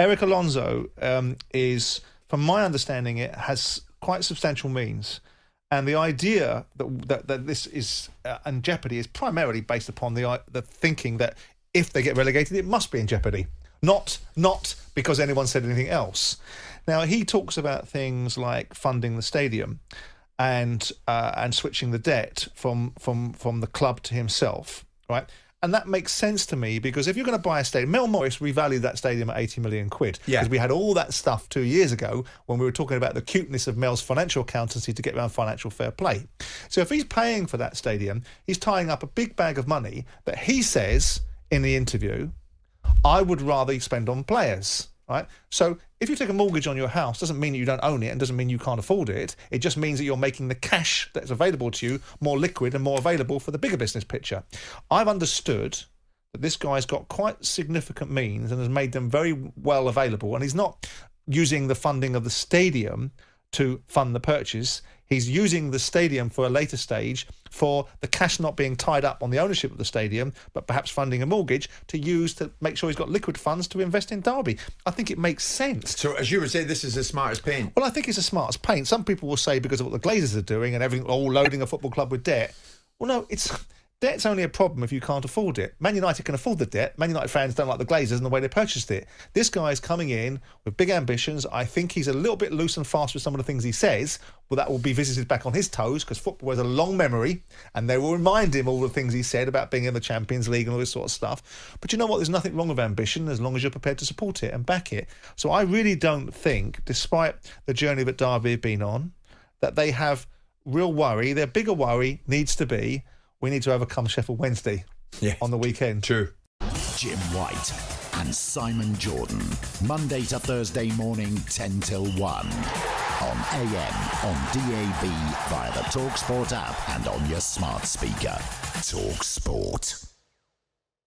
Erik Alonso is, from my understanding, it has quite substantial means. And the idea that this is in jeopardy is primarily based upon the thinking that if they get relegated, it must be in jeopardy, not because anyone said anything else. Now, he talks about things like funding the stadium and switching the debt from the club to himself, right? And that makes sense to me, because if you're going to buy a stadium, Mel Morris revalued that stadium at 80 million quid. Because we had all that stuff 2 years ago when we were talking about the cuteness of Mel's financial accountancy to get around financial fair play. So if he's paying for that stadium, he's tying up a big bag of money that he says in the interview, I would rather spend on players. Right? So if you take a mortgage on your house, doesn't mean that you don't own it and doesn't mean you can't afford it. It just means that you're making the cash that's available to you more liquid and more available for the bigger business picture. I've understood that this guy's got quite significant means and has made them very well available, and he's not using the funding of the stadium to fund the purchase. He's using the stadium for a later stage for the cash not being tied up on the ownership of the stadium, but perhaps funding a mortgage to use to make sure he's got liquid funds to invest in Derby. I think it makes sense. So, as you would say, this is as smart as paint. Well, I think it's as smart as paint. Some people will say because of what the Glazers are doing and everything, all loading a football club with debt. Well, no, debt's only a problem if you can't afford it. Man United can afford the debt. Man United fans don't like the Glazers and the way they purchased it. This guy's coming in with big ambitions. I think he's a little bit loose and fast with some of the things he says. Well, that will be visited back on his toes, because football has a long memory, and they will remind him all the things he said about being in the Champions League and all this sort of stuff. But you know what? There's nothing wrong with ambition as long as you're prepared to support it and back it. So I really don't think, despite the journey that Derby have been on, that they have real worry. Their bigger worry needs to be, we need to overcome Sheffield Wednesday on the weekend. True. Jim White and Simon Jordan. Monday to Thursday morning, 10 till 1. On AM, on DAB, via the talkSPORT app and on your smart speaker. talkSPORT.